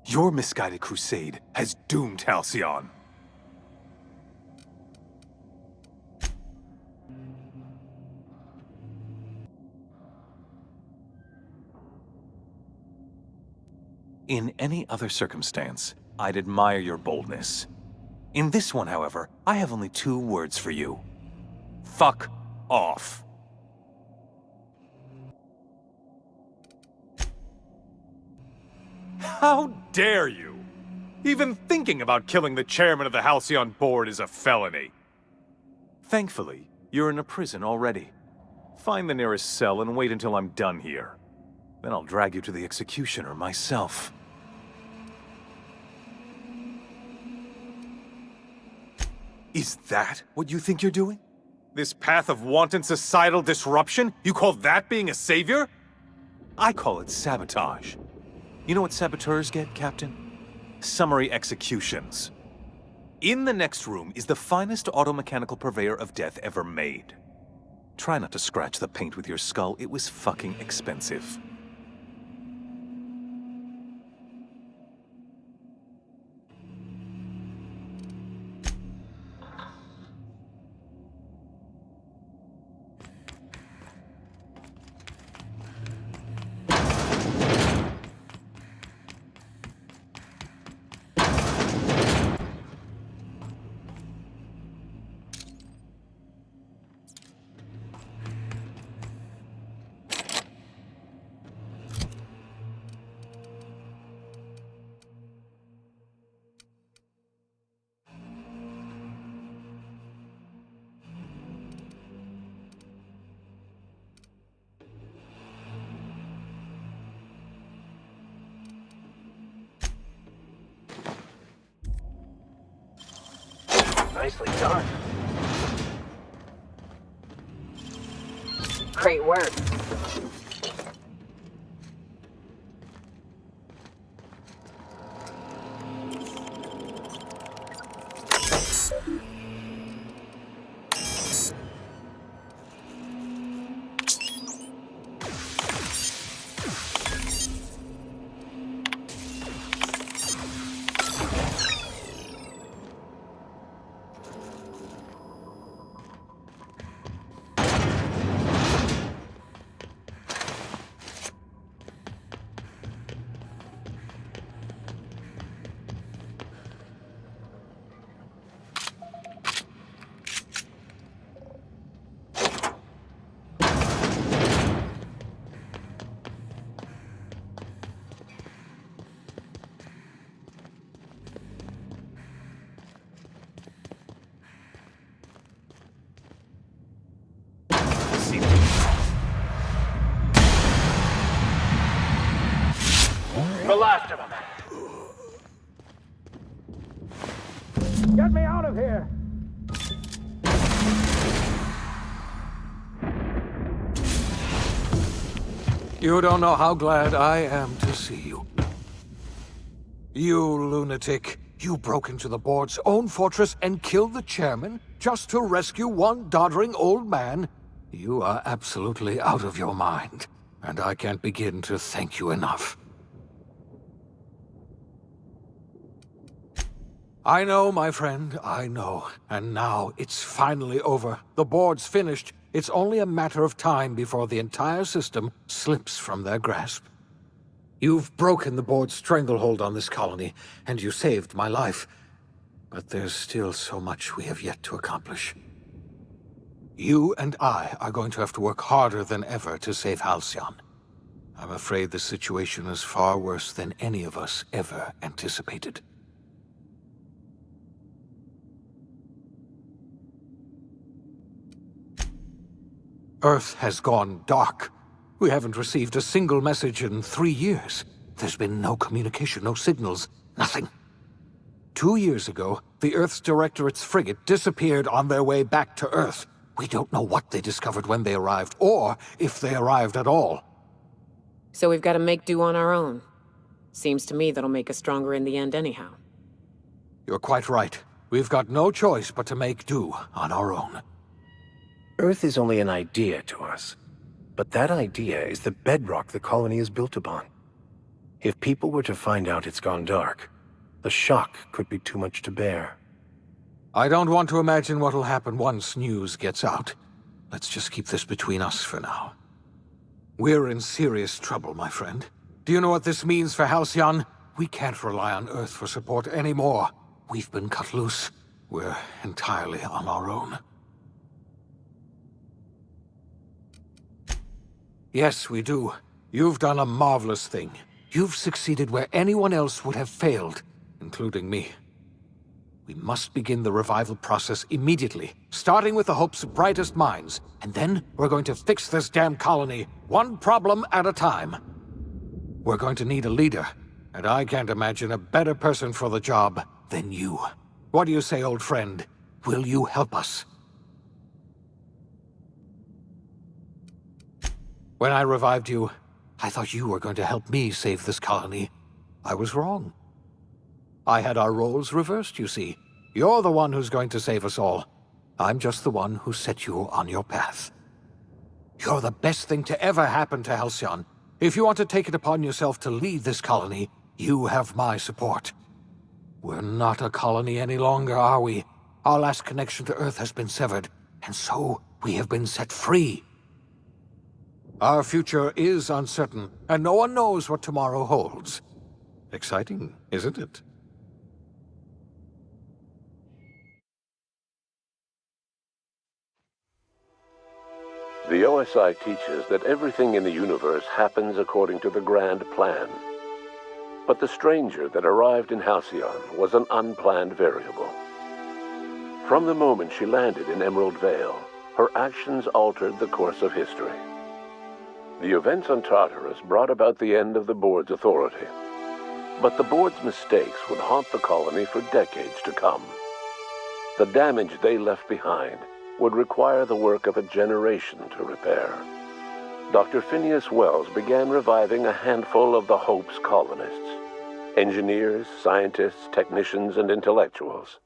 Your misguided crusade has doomed Halcyon. In any other circumstance, I'd admire your boldness. In this one, however, I have only 2 words for you. Fuck off. How dare you? Even thinking about killing the chairman of the Halcyon board is a felony. Thankfully, you're in a prison already. Find the nearest cell and wait until I'm done here. Then I'll drag you to the executioner myself. Is that what you think you're doing? This path of wanton societal disruption? You call that being a savior? I call it sabotage. You know what saboteurs get, Captain? Summary executions. In the next room is the finest automechanical purveyor of death ever made. Try not to scratch the paint with your skull, it was fucking expensive. Nicely done. Great work. The last of them. Get me out of here! You don't know how glad I am to see you. You lunatic. You broke into the board's own fortress and killed the chairman just to rescue one doddering old man? You are absolutely out of your mind, and I can't begin to thank you enough. I know, my friend, I know. And now it's finally over. The board's finished. It's only a matter of time before the entire system slips from their grasp. You've broken the board's stranglehold on this colony, and you saved my life. But there's still so much we have yet to accomplish. You and I are going to have to work harder than ever to save Halcyon. I'm afraid the situation is far worse than any of us ever anticipated. Earth has gone dark. We haven't received a single message in 3 years. There's been no communication, no signals, nothing. 2 years ago, the Earth's Directorate's frigate disappeared on their way back to Earth. We don't know what they discovered when they arrived, or if they arrived at all. So we've got to make do on our own. Seems to me that'll make us stronger in the end anyhow. You're quite right. We've got no choice but to make do on our own. Earth is only an idea to us, but that idea is the bedrock the colony is built upon. If people were to find out it's gone dark, the shock could be too much to bear. I don't want to imagine what'll happen once news gets out. Let's just keep this between us for now. We're in serious trouble, my friend. Do you know what this means for Halcyon? We can't rely on Earth for support anymore. We've been cut loose. We're entirely on our own. Yes, we do. You've done a marvelous thing. You've succeeded where anyone else would have failed, including me. We must begin the revival process immediately, starting with the Hope's brightest minds, and then we're going to fix this damn colony, one problem at a time. We're going to need a leader, and I can't imagine a better person for the job than you. What do you say, old friend? Will you help us? When I revived you, I thought you were going to help me save this colony. I was wrong. I had our roles reversed, you see. You're the one who's going to save us all. I'm just the one who set you on your path. You're the best thing to ever happen to Halcyon. If you want to take it upon yourself to lead this colony, you have my support. We're not a colony any longer, are we? Our last connection to Earth has been severed, and so we have been set free. Our future is uncertain, and no one knows what tomorrow holds. Exciting, isn't it? The OSI teaches that everything in the universe happens according to the grand plan. But the stranger that arrived in Halcyon was an unplanned variable. From the moment she landed in Emerald Vale, her actions altered the course of history. The events on Tartarus brought about the end of the board's authority. But the board's mistakes would haunt the colony for decades to come. The damage they left behind would require the work of a generation to repair. Dr. Phineas Wells began reviving a handful of the Hope's colonists. Engineers, scientists, technicians, and intellectuals.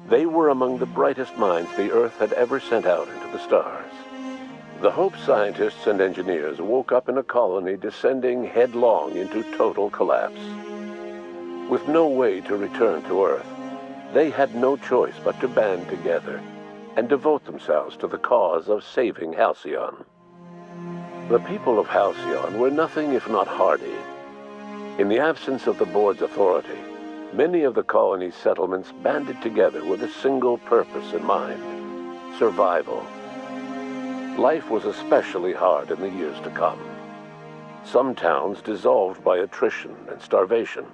They were among the brightest minds the Earth had ever sent out into the stars. The Hope scientists and engineers woke up in a colony descending headlong into total collapse. With no way to return to Earth, they had no choice but to band together and devote themselves to the cause of saving Halcyon. The people of Halcyon were nothing if not hardy. In the absence of the board's authority, many of the colony's settlements banded together with a single purpose in mind: survival. Life was especially hard in the years to come. Some towns dissolved by attrition and starvation,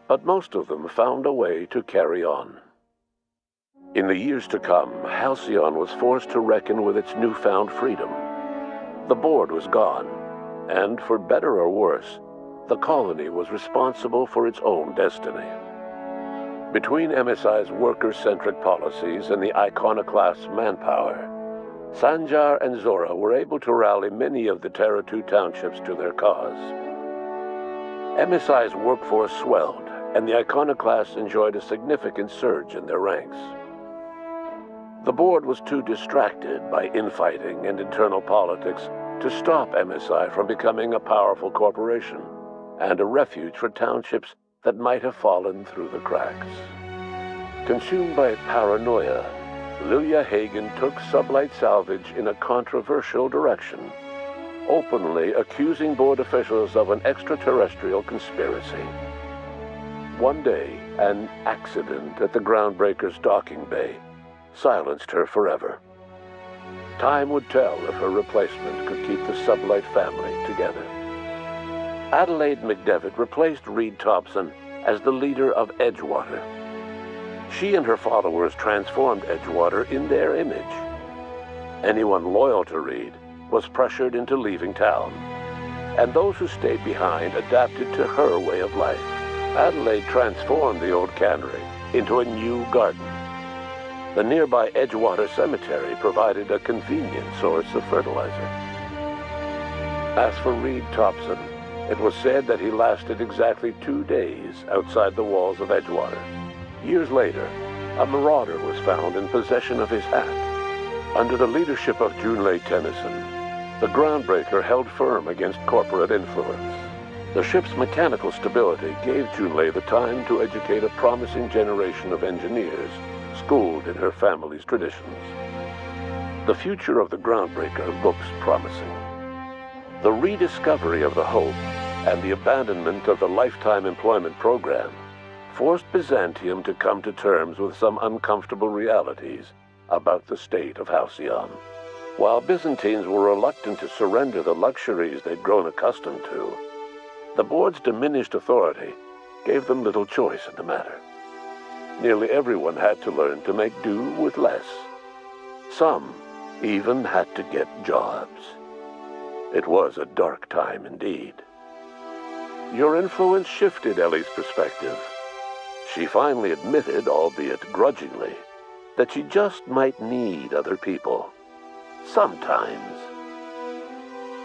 but most of them found a way to carry on. In the years to come, Halcyon was forced to reckon with its newfound freedom. The board was gone, and for better or worse, the colony was responsible for its own destiny. Between MSI's worker-centric policies and the iconoclast's manpower, Sanjar and Zora were able to rally many of the Terra 2 townships to their cause. MSI's workforce swelled, and the iconoclasts enjoyed a significant surge in their ranks. The board was too distracted by infighting and internal politics to stop MSI from becoming a powerful corporation and a refuge for townships that might have fallen through the cracks. Consumed by paranoia, Lilia Hagen took Sublight Salvage in a controversial direction, openly accusing board officials of an extraterrestrial conspiracy. One day, an accident at the Groundbreaker's docking bay silenced her forever. Time would tell if her replacement could keep the Sublight family together. Adelaide McDevitt replaced Reed Thompson as the leader of Edgewater. She and her followers transformed Edgewater in their image. Anyone loyal to Reed was pressured into leaving town, and those who stayed behind adapted to her way of life. Adelaide transformed the old cannery into a new garden. The nearby Edgewater Cemetery provided a convenient source of fertilizer. As for Reed Thompson, it was said that he lasted exactly 2 days outside the walls of Edgewater. Years later, a marauder was found in possession of his hat. Under the leadership of Junlei Tennyson, the Groundbreaker held firm against corporate influence. The ship's mechanical stability gave Junlei the time to educate a promising generation of engineers, schooled in her family's traditions. The future of the Groundbreaker looks promising. The rediscovery of the Hope and the abandonment of the lifetime employment program forced Byzantium to come to terms with some uncomfortable realities about the state of Halcyon. While Byzantines were reluctant to surrender the luxuries they'd grown accustomed to, the board's diminished authority gave them little choice in the matter. Nearly everyone had to learn to make do with less. Some even had to get jobs. It was a dark time indeed. Your influence shifted Ellie's perspective. She finally admitted, albeit grudgingly, that she just might need other people. Sometimes.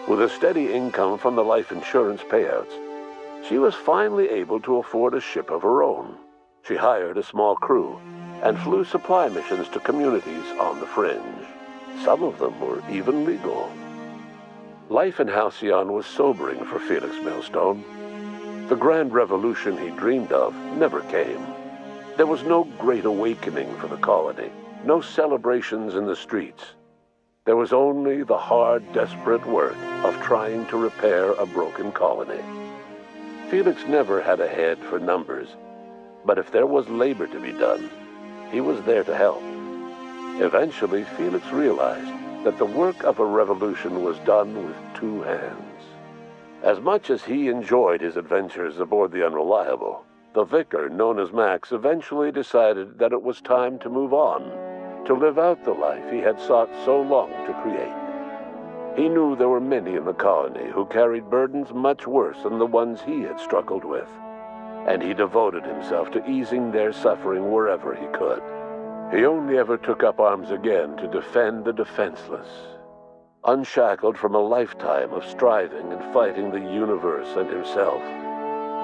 With a steady income from the life insurance payouts, she was finally able to afford a ship of her own. She hired a small crew and flew supply missions to communities on the fringe. Some of them were even legal. Life in Halcyon was sobering for Felix Millstone. The grand revolution he dreamed of never came. There was no great awakening for the colony, no celebrations in the streets. There was only the hard, desperate work of trying to repair a broken colony. Felix never had a head for numbers, but if there was labor to be done, he was there to help. Eventually, Felix realized that the work of a revolution was done with two hands. As much as he enjoyed his adventures aboard the Unreliable, the vicar, known as Max, eventually decided that it was time to move on, to live out the life he had sought so long to create. He knew there were many in the colony who carried burdens much worse than the ones he had struggled with, and he devoted himself to easing their suffering wherever he could. He only ever took up arms again to defend the defenseless. Unshackled from a lifetime of striving and fighting the universe and himself,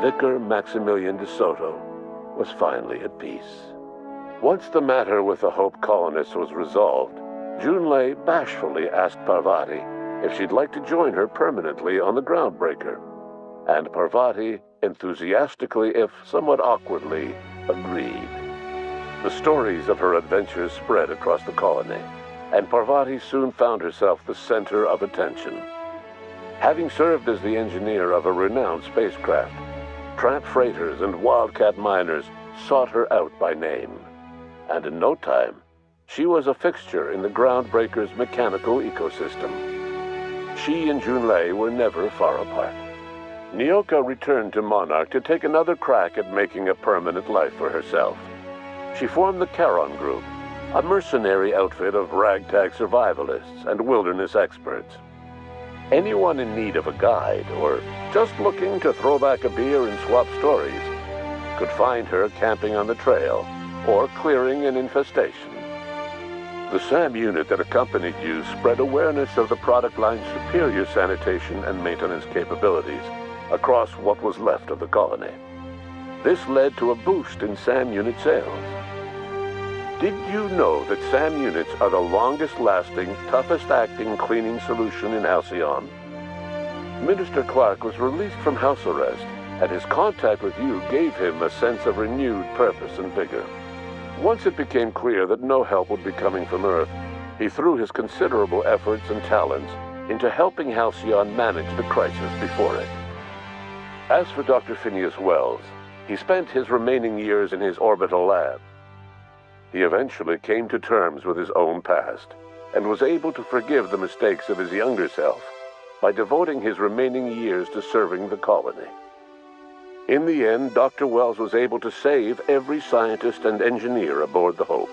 Vicar Maximilian de Soto was finally at peace. Once the matter with the Hope colonists was resolved, Junlei bashfully asked Parvati if she'd like to join her permanently on the Groundbreaker, and Parvati enthusiastically, if somewhat awkwardly, agreed. The stories of her adventures spread across the colony, and Parvati soon found herself the center of attention. Having served as the engineer of a renowned spacecraft, tramp freighters and wildcat miners sought her out by name, and in no time, she was a fixture in the Groundbreaker's mechanical ecosystem. She and Junlei were never far apart. Nyoka returned to Monarch to take another crack at making a permanent life for herself. She formed the Charon Group, a mercenary outfit of ragtag survivalists and wilderness experts. Anyone in need of a guide, or just looking to throw back a beer and swap stories, could find her camping on the trail or clearing an infestation. The SAM unit that accompanied you spread awareness of the product line's superior sanitation and maintenance capabilities across what was left of the colony. This led to a boost in SAM unit sales. Did you know that SAM units are the longest-lasting, toughest-acting cleaning solution in Halcyon? Minister Clark was released from house arrest, and his contact with you gave him a sense of renewed purpose and vigor. Once it became clear that no help would be coming from Earth, he threw his considerable efforts and talents into helping Halcyon manage the crisis before it. As for Dr. Phineas Wells, he spent his remaining years in his orbital lab. He eventually came to terms with his own past and was able to forgive the mistakes of his younger self by devoting his remaining years to serving the colony. In the end, Dr. Wells was able to save every scientist and engineer aboard the Hope.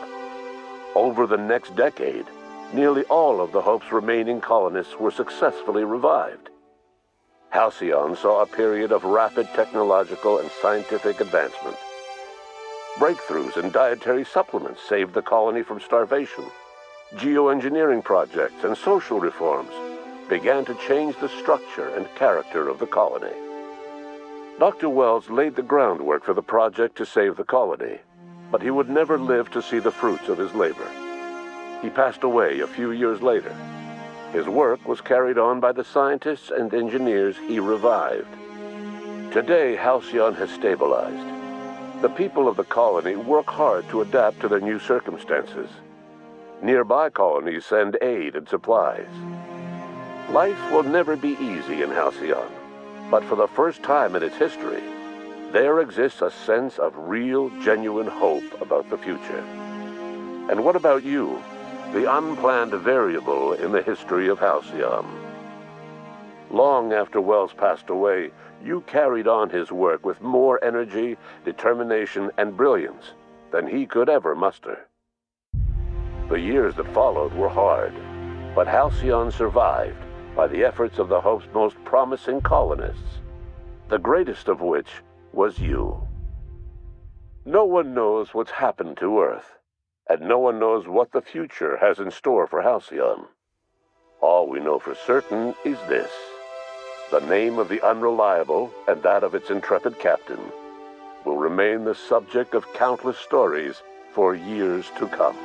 Over the next decade, nearly all of the Hope's remaining colonists were successfully revived. Halcyon saw a period of rapid technological and scientific advancement. Breakthroughs in dietary supplements saved the colony from starvation. Geoengineering projects and social reforms began to change the structure and character of the colony. Dr. Wells laid the groundwork for the project to save the colony, but he would never live to see the fruits of his labor. He passed away a few years later. His work was carried on by the scientists and engineers he revived. Today, Halcyon has stabilized. The people of the colony work hard to adapt to their new circumstances. Nearby colonies send aid and supplies. Life will never be easy in Halcyon, but for the first time in its history, there exists a sense of real, genuine hope about the future. And what about you, the unplanned variable in the history of Halcyon? Long after Wells passed away, you carried on his work with more energy, determination, and brilliance than he could ever muster. The years that followed were hard, but Halcyon survived by the efforts of the Hope's most promising colonists, the greatest of which was you. No one knows what's happened to Earth, and no one knows what the future has in store for Halcyon. All we know for certain is this: the name of the Unreliable and that of its intrepid captain will remain the subject of countless stories for years to come.